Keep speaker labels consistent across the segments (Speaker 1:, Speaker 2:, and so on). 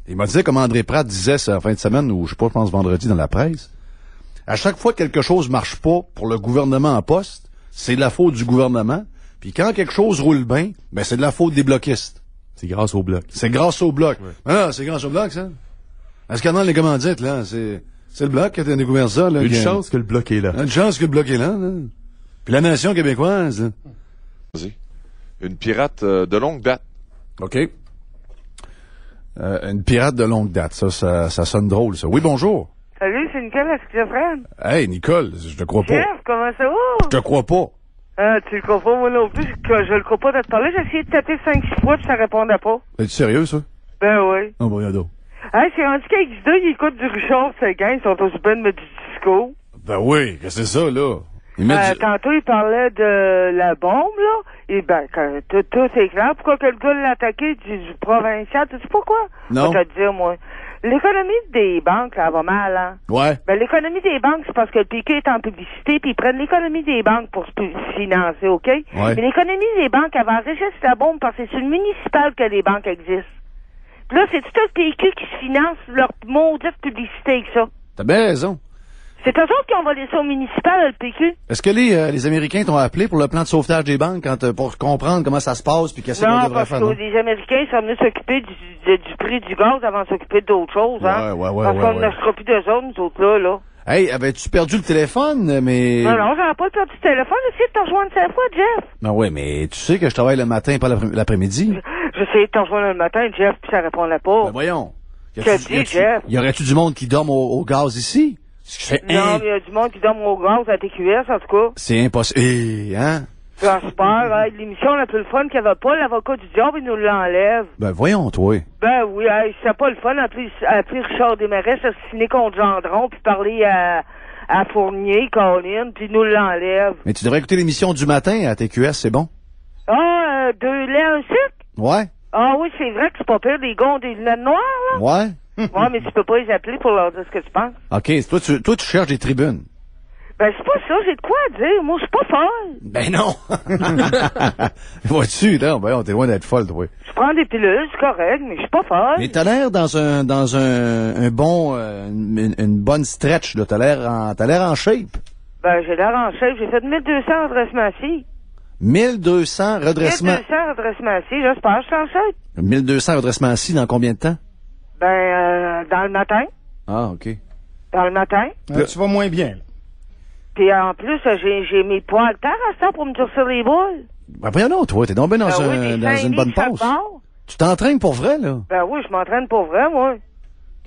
Speaker 1: Il m'a dit, comme André Pratt disait ça la fin de semaine, ou je sais pas, je pense vendredi dans la presse, à chaque fois que quelque chose marche pas pour le gouvernement en poste, c'est de la faute du gouvernement. Puis quand quelque chose roule bien, ben c'est de la faute des bloquistes.
Speaker 2: C'est grâce au bloc.
Speaker 1: C'est grâce au bloc.
Speaker 2: Ouais.
Speaker 1: Ah, c'est grâce au bloc, ça. Est-ce qu'il y en a les commandites, là? C'est le bloc qui a découvert ça, là.
Speaker 2: Une chance que le bloc est là.
Speaker 1: Une chance que le bloc est là. Puis la nation québécoise, là.
Speaker 3: Vas-y. Une pirate de longue date.
Speaker 1: OK. Une pirate de longue date, ça sonne drôle, ça. Oui, bonjour.
Speaker 4: Salut, c'est Nicole, la schizophrène.
Speaker 1: Hey, Nicole, je te crois pas.
Speaker 4: Jeff, comment ça va?
Speaker 1: Je te crois pas.
Speaker 4: Ah, tu le crois pas, moi non plus, je le crois pas de te parler. J'ai essayé de taper 5-6 fois, puis ça répondait pas.
Speaker 1: Es-tu sérieux, ça?
Speaker 4: Ben oui.
Speaker 1: Oh, bon, regarde.
Speaker 4: Hey, c'est rendu qu'X2, ils écoutent du Richard Seguin, ils sont aussi bien de mettre du disco.
Speaker 1: Ben oui, que c'est ça, là. Ils mettent
Speaker 4: Tantôt, il parlait de la bombe, là. Et ben, quand tout est clair. Pourquoi que le gars l'a attaqué du provincial? Tu sais pourquoi?
Speaker 1: Non.
Speaker 4: Je vais te dire, moi. L'économie des banques, là, va mal, hein?
Speaker 1: Ouais.
Speaker 4: Ben, l'économie des banques, c'est parce que le PQ est en publicité, puis ils prennent l'économie des banques pour se financer, OK?
Speaker 1: Ouais.
Speaker 4: Mais l'économie des banques, elle va enrichir la bombe parce que c'est sur le municipal que les banques existent. Puis là, c'est tout le PQ qui se finance leur maudite publicité avec ça.
Speaker 1: T'as bien raison.
Speaker 4: C'est eux autres qui ont volé ça au municipal, le PQ.
Speaker 1: Est-ce que les Américains t'ont appelé pour le plan de sauvetage des banques pour comprendre comment ça se passe puis qu'est-ce qu'on
Speaker 4: Non,
Speaker 1: devrait
Speaker 4: parce
Speaker 1: faire?
Speaker 4: que
Speaker 1: Non,
Speaker 4: les Américains sont venus s'occuper du prix du gaz avant de s'occuper d'autres choses, hein?
Speaker 1: Ouais,
Speaker 4: parce qu'on ne sera plus d'eux autres, nous autres, là.
Speaker 1: Hey, avais-tu perdu le téléphone, mais...
Speaker 4: Non, j'avais pas perdu le téléphone. J'ai essayé de te rejoindre 5 fois, Jeff.
Speaker 1: Ben ouais, mais tu sais que je travaille le matin, pas l'après-midi.
Speaker 4: J'ai essayé de te rejoindre le matin, Jeff, puis ça répondait pas.
Speaker 1: Ben voyons.
Speaker 4: Jeff.
Speaker 1: Y aurait-tu du monde qui dorme au gaz ici?
Speaker 4: Non, il y a du monde qui dorme au gaz à TQS, en tout cas.
Speaker 1: C'est impossible. Hein?
Speaker 4: J'espère, hein, l'émission la plus le fun qu'il n'y avait pas, l'avocat du diable, il nous l'enlève.
Speaker 1: Ben voyons, toi.
Speaker 4: Ben oui, hey, c'est pas le fun, appeler Richard Desmarais, s'assiner contre Gendron, puis parler à Fournier, Colin, puis il nous l'enlève.
Speaker 1: Mais tu devrais écouter l'émission du matin à TQS, c'est bon?
Speaker 4: Ah, 2 laits, un sucre?
Speaker 1: Ouais.
Speaker 4: Ah oui, c'est vrai que c'est pas pire, des gars ont des lunettes noires, là.
Speaker 1: Ouais.
Speaker 4: Ouais, mais tu peux pas les appeler pour leur dire ce que tu penses.
Speaker 1: OK, toi, tu cherches des tribunes.
Speaker 4: Ben, c'est pas ça, j'ai de quoi dire. Moi, je suis pas folle.
Speaker 1: Ben non! Vois-tu, non? Ben, on t'es loin d'être folle, toi.
Speaker 4: Je prends des pilules, c'est correct, mais je suis pas folle.
Speaker 1: Mais t'as l'air dans un bon, une bonne stretch, là. T'as l'air en shape.
Speaker 4: Ben, j'ai l'air en chef. J'ai fait 1200 redressements assis.
Speaker 1: 1200 redressements.
Speaker 4: 1200 redressements assis, j'espère, je suis en chef.
Speaker 1: 1200 redressements assis dans combien de temps?
Speaker 4: Ben, dans le matin.
Speaker 1: Ah, OK.
Speaker 4: Dans le matin.
Speaker 2: Là, tu vas moins bien.
Speaker 4: Puis en plus, j'ai mes poils terre à ça pour me durcir les boules.
Speaker 1: Ben, voyons donc, toi, t'es donc bien dans une bonne pause. Tu t'entraînes pour vrai, là?
Speaker 4: Ben oui, je m'entraîne pour vrai, moi.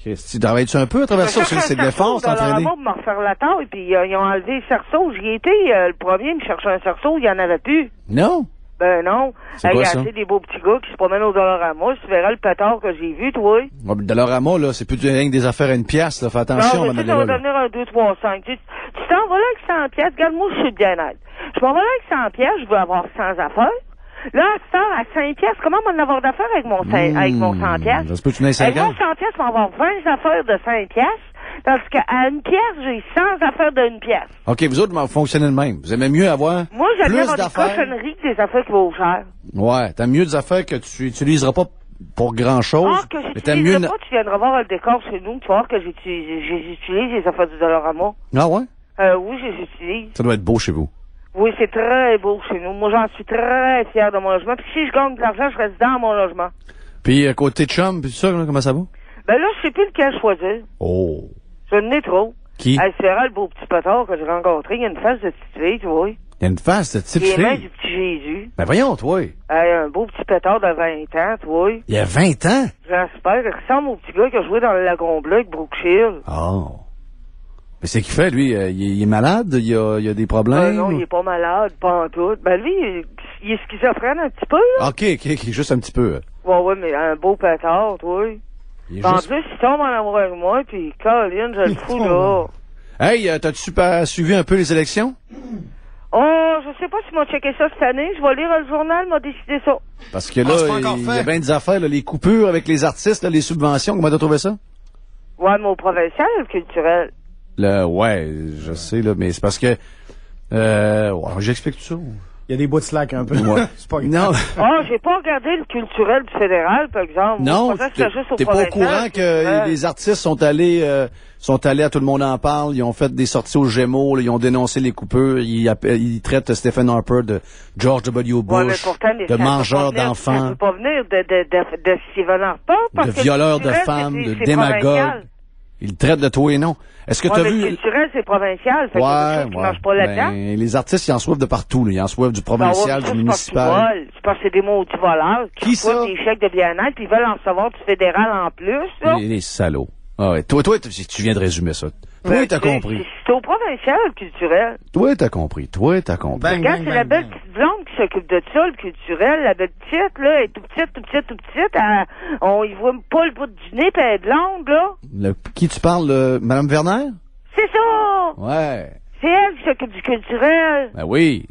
Speaker 1: Tu travailles-tu un peu à travers ça? C'est de l'effort, s'entraîner?
Speaker 4: Pour me refaire la taille, puis ils ont enlevé le cerceau. J'y étais, le premier, me cherchait un cerceau, il n'y en avait plus.
Speaker 1: Non?
Speaker 4: Ben non.
Speaker 1: C'est quoi, ça?
Speaker 4: Il y a des beaux petits gars qui se promènent au Dollarama. Tu verras le pétard que j'ai vu, toi.
Speaker 1: Ouais, le Dollarama, là, c'est plus rien que des affaires à une pièce, là. Fais attention,
Speaker 4: non, mais ça va devenir un 2, 3, 5. Tu t'en vas là avec 100 pièces. Regarde, moi, je suis bien-être. Je m'en vais là avec 100 pièces, je veux avoir 100 affaires. Là, ça, à 5 pièces, comment m'en avoir d'affaires avec mon 100 pièces?
Speaker 1: Ça se peut que tu n'aies 50.
Speaker 4: Avec mon 100 pièces, je vais avoir 20 affaires de 5 pièces. Parce qu'à une pièce, j'ai 100 affaires d'une pièce.
Speaker 1: OK, vous autres, vous fonctionnez de même. Vous aimez mieux avoir
Speaker 4: moi, j'aime
Speaker 1: plus
Speaker 4: avoir
Speaker 1: d'affaires.
Speaker 4: des cochonneries que des affaires qui vaut cher.
Speaker 1: Ouais, t'as mieux des affaires que tu utiliseras pas pour grand-chose.
Speaker 4: Ah, que j'utiliserai pas, tu viendras voir le décor chez nous, tu vas voir que j'utilise les affaires du Dollarama.
Speaker 1: Ah ouais?
Speaker 4: Oui, j'utilise.
Speaker 1: Ça doit être beau chez vous.
Speaker 4: Oui, c'est très beau chez nous. Moi, j'en suis très fier de mon logement. Puis si je gagne de l'argent, je reste dans mon logement.
Speaker 1: Puis côté chum, puis tout ça, là, comment ça va?
Speaker 4: Ben là, je sais plus lequel choisir.
Speaker 1: Oh.
Speaker 4: Je n'ai trop.
Speaker 1: Qui?
Speaker 4: Hey, c'est vrai, le beau petit pétard que j'ai rencontré. Il y a une face de petite fille, tu vois.
Speaker 1: Il y a une face de type
Speaker 4: Il est
Speaker 1: fille.
Speaker 4: main du petit Jésus.
Speaker 1: Ben voyons, toi.
Speaker 4: Hey, un beau petit pétard de 20 ans, tu vois.
Speaker 1: Il y a 20 ans?
Speaker 4: J'espère. Il ressemble au petit gars qui a joué dans le Lagon Bleu avec Brooke Shield.
Speaker 1: Oh. Mais c'est qu'il fait, lui? Il est malade? Il y a des problèmes?
Speaker 4: Non, il est pas malade, pas en tout. Ben lui, il est schizophrène un petit peu, là.
Speaker 1: OK, juste un petit peu.
Speaker 4: Ouais, mais un beau pétard, toi. En plus, il tombe en amour avec moi, puis Colin, je le fous, là.
Speaker 1: Hey, t'as-tu suivi un peu les élections?
Speaker 4: Oh, je sais pas si m'a checké ça cette année. Je vais lire le journal, m'a décidé ça.
Speaker 1: Parce que là, il y a bien des affaires, là, les coupures avec les artistes, là, les subventions. Comment t'as trouvé ça?
Speaker 4: Ouais, mais au provincial, le culturel.
Speaker 1: Ouais, je sais, là, mais c'est parce que... j'explique tout ça.
Speaker 2: Il y a des bouts de slack un peu.
Speaker 1: Ouais.
Speaker 2: C'est pas grave.
Speaker 1: Non.
Speaker 4: Ah, j'ai pas regardé le culturel du fédéral, par exemple.
Speaker 1: Non,
Speaker 4: Moi, je pensais que c'était juste au
Speaker 1: t'es pas au
Speaker 4: provincial,
Speaker 1: courant
Speaker 4: le
Speaker 1: que
Speaker 4: culturel.
Speaker 1: les artistes sont allés à Tout le monde en parle, ils ont fait des sorties aux Gémeaux, là, ils ont dénoncé les coupeurs, ils traitent Stephen Harper de George W.
Speaker 4: Ouais, mais
Speaker 1: Bush,
Speaker 4: pourtant,
Speaker 1: de mangeur
Speaker 4: Ça
Speaker 1: d'enfants,
Speaker 4: peut pas venir de Stephen Harper, parce
Speaker 1: de
Speaker 4: que
Speaker 1: violeur
Speaker 4: le
Speaker 1: de
Speaker 4: culturel,
Speaker 1: femmes,
Speaker 4: c'est
Speaker 1: de démagogue.
Speaker 4: provincial.
Speaker 1: Ils traitent de tout et non. Est-ce que
Speaker 4: Ouais,
Speaker 1: t'as
Speaker 4: mais
Speaker 1: vu...
Speaker 4: le culturel, c'est provincial, fait qu'il y a des choses qui marchent pas là-dedans.
Speaker 1: Ben, les artistes, ils en soivent de partout, là. Ils en soivent du
Speaker 4: Ben ouais,
Speaker 1: provincial,
Speaker 4: ça,
Speaker 1: du
Speaker 4: c'est parce qu'ils
Speaker 1: municipal.
Speaker 4: volent. C'est parce que c'est des maudits voleurs
Speaker 1: Qui
Speaker 4: reçoivent
Speaker 1: ça?
Speaker 4: des chèques de bien-être, puis ils veulent en recevoir du fédéral en plus, là.
Speaker 1: Les salauds. Ah ouais. Toi, tu viens de résumer ça. Toi, t'as compris.
Speaker 4: C'est au provincial, le culturel.
Speaker 1: Toi, t'as compris.
Speaker 2: Bang,
Speaker 4: Regarde,
Speaker 2: bang,
Speaker 4: c'est la
Speaker 2: bang,
Speaker 4: belle
Speaker 2: bang.
Speaker 4: petite blonde qui s'occupe de ça, le culturel. La belle petite, là, elle est tout petite. On y voit pas le bout du nez, puis elle est blonde, là.
Speaker 1: Qui tu parles, Madame Werner?
Speaker 4: C'est ça!
Speaker 1: Ouais.
Speaker 4: C'est elle qui s'occupe du culturel.
Speaker 1: Ben oui.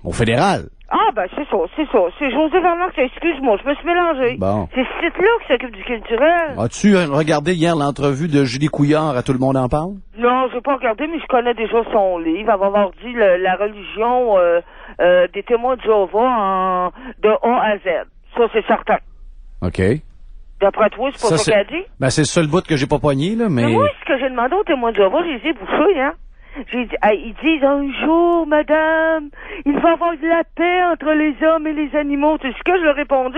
Speaker 1: Au fédéral.
Speaker 4: Ah, ben, c'est ça. C'est José Bernard, excuse-moi, je me suis mélangé.
Speaker 1: Bon.
Speaker 4: C'est ce site-là qui s'occupe du culturel.
Speaker 1: As-tu regardé hier l'entrevue de Julie Couillard à Tout le monde en parle?
Speaker 4: Non, j'ai pas regardé, mais je connais déjà son livre. Elle va avoir dit la religion des témoins de Jéhovah de A à Z. Ça, c'est certain.
Speaker 1: OK.
Speaker 4: D'après toi, c'est pas ça qu'elle a dit?
Speaker 1: Ben, c'est le seul bout que j'ai pas pogné, là, mais...
Speaker 4: Mais moi, ce que j'ai demandé aux témoins de Jéhovah, j'ai dit boucher, hein. J'ai dit, ils disent un jour, madame, il va y avoir de la paix entre les hommes et les animaux. Tu sais ce que je leur ai répondu?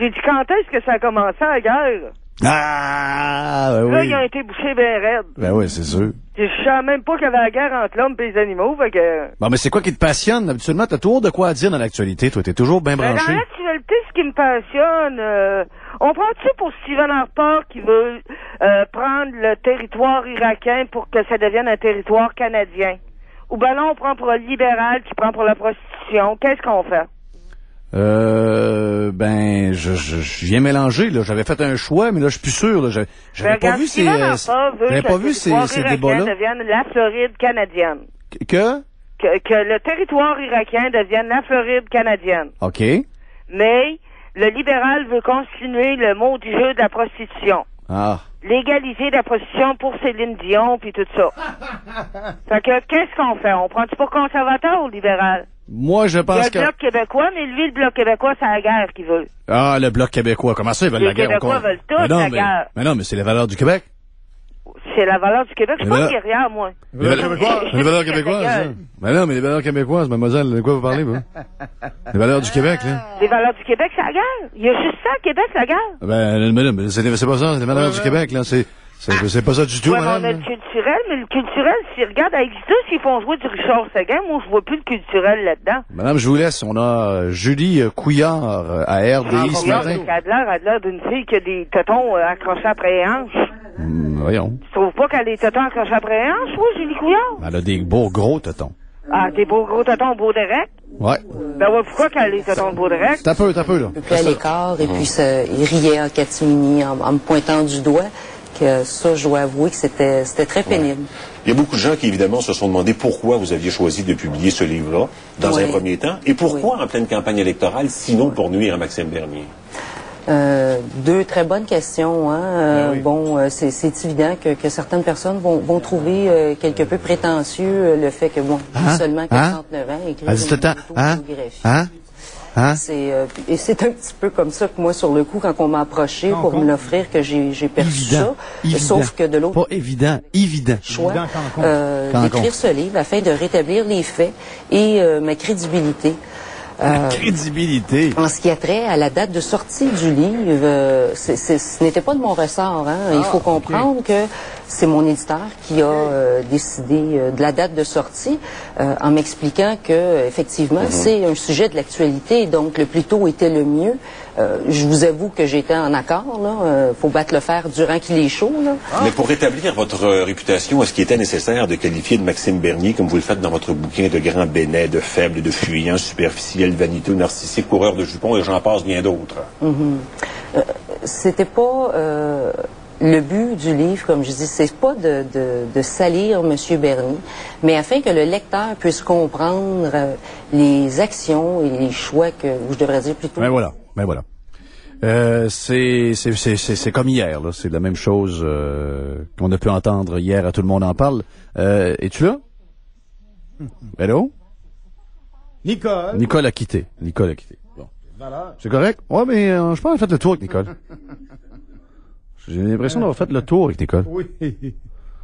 Speaker 4: J'ai dit, quand est-ce que ça a commencé la guerre?
Speaker 1: Ah, ben
Speaker 4: Là,
Speaker 1: oui.
Speaker 4: ils ont été bouchés bien raides.
Speaker 1: Ben oui, c'est sûr.
Speaker 4: Je savais même pas qu'il y avait la guerre entre l'homme et les animaux, fait que...
Speaker 1: Bon, mais c'est quoi qui te passionne? Habituellement, t'as toujours de quoi à dire dans l'actualité, toi. T'es toujours bien
Speaker 4: Mais
Speaker 1: branché.
Speaker 4: dans l'actualité, ce qui me passionne, on prend-tu pour Stephen Harper qui veut prendre le territoire irakien pour que ça devienne un territoire canadien? Ou ben là, on prend pour un libéral qui prend pour la prostitution. Qu'est-ce qu'on fait?
Speaker 1: Ben, je viens mélanger, là. J'avais fait un choix, mais là, je suis plus sûr, là. J'avais pas vu ces, j'avais pas vu ces débats-là.
Speaker 4: Devienne la Floride canadienne.
Speaker 1: Que?
Speaker 4: Que le territoire irakien devienne la Floride canadienne.
Speaker 1: OK.
Speaker 4: Mais le libéral veut continuer le mot du jeu de la prostitution.
Speaker 1: Ah.
Speaker 4: Légaliser la prostitution pour Céline Dion puis tout ça. Fait que qu'est-ce qu'on fait? On prend-tu pour conservateur ou libéral?
Speaker 1: Moi, je
Speaker 4: Il y a
Speaker 1: pense
Speaker 4: le
Speaker 1: que...
Speaker 4: Bloc québécois, mais lui, le Bloc québécois, c'est la guerre qu'il veut.
Speaker 1: Ah, le Bloc québécois. Comment ça, ils veulent
Speaker 4: Les
Speaker 1: la guerre?
Speaker 4: Québécois veulent tout
Speaker 1: mais non,
Speaker 4: la guerre.
Speaker 1: Mais non, mais c'est les valeurs du Québec.
Speaker 4: C'est la valeur du Québec. Je suis
Speaker 1: Les
Speaker 4: pas
Speaker 1: valeurs-
Speaker 4: guerrière, moi.
Speaker 1: Les valeurs
Speaker 4: québécoises.
Speaker 1: Les valeurs québécoises, ça. Mais non, mais les valeurs québécoises, mademoiselle, de quoi vous parlez, vous? Les valeurs du Québec, là.
Speaker 4: Les valeurs du Québec, c'est la guerre. Il y a juste ça, à Québec, la guerre.
Speaker 1: Ben, madame, c'est pas ça, c'est les valeurs du Québec, là. C'est pas ça du tout,
Speaker 4: Ouais, mais on a
Speaker 1: madame.
Speaker 4: le culturel, mais le culturel, si regarde, avec ça, s'ils font jouer du Richard Seguin, moi, je vois plus le culturel là-dedans.
Speaker 1: Madame, je vous laisse. On a Julie Couillard à RDI ce matin.
Speaker 4: Elle a l'air d'une fille qui a des tétons accrochés après les hanches.
Speaker 1: Voyons.
Speaker 4: Tu trouves pas qu'elle a des tétons accrochés après les hanches, oui, Julie Couillard?
Speaker 1: Elle a des beaux gros tétons.
Speaker 4: Ah, des beaux gros tétons beaux direct?
Speaker 1: Ouais.
Speaker 4: Ben ouais, pourquoi qu'elle a des tétons beaux direct?
Speaker 1: T'as peu, là.
Speaker 5: Un peu à l'écart, et puis il riait en catimini en me pointant du doigt. Que ça, je dois avouer que c'était très pénible.
Speaker 6: Il y a beaucoup de gens qui, évidemment, se sont demandé pourquoi vous aviez choisi de publier ce livre-là, dans un premier temps, et pourquoi en pleine campagne électorale, sinon pour nuire à Maxime Bernier.
Speaker 5: Deux très bonnes questions. Hein. Bon, c'est évident que certaines personnes vont trouver quelque peu prétentieux le fait que, bon, seulement 49 ans, écrire
Speaker 1: Elle dit tout le temps,
Speaker 5: autobiographie. Et c'est un petit peu comme ça que moi, sur le coup, quand on m'a approché pour me l'offrir, que j'ai perçu ça. Sauf que de l'autre...
Speaker 1: Pas évident.
Speaker 5: choix d'écrire ce livre afin de rétablir les faits et ma crédibilité.
Speaker 1: Crédibilité.
Speaker 5: En ce qui a trait à la date de sortie du livre, ce n'était pas de mon ressort. Hein. Il faut comprendre que c'est mon éditeur qui a décidé de la date de sortie en m'expliquant que effectivement c'est un sujet de l'actualité, donc le plus tôt était le mieux. Je vous avoue que j'étais en accord. Là, faut battre le fer durant qu'il est chaud. Là.
Speaker 6: Mais pour rétablir votre réputation, est-ce qu'il était nécessaire de qualifier de Maxime Bernier, comme vous le faites dans votre bouquin, de grand bénet, de faible, de fuyant, superficiel, vaniteux, narcissique, coureur de jupons et j'en passe bien d'autres?
Speaker 5: C'était pas le but du livre, comme je dis, c'est pas de salir M. Bernier, mais afin que le lecteur puisse comprendre les actions et les choix que, ou je devrais dire plutôt...
Speaker 1: Ben voilà. C'est comme hier, là. C'est la même chose qu'on a pu entendre hier à Tout le monde en parle. Es-tu là? Hello?
Speaker 2: Nicole.
Speaker 1: Nicole a quitté. Nicole a quitté. Bon.
Speaker 2: Valeur.
Speaker 1: C'est correct? Ouais, mais je pense qu'on a fait le tour avec Nicole. J'ai l'impression d'avoir fait le tour avec Nicole.
Speaker 2: Oui.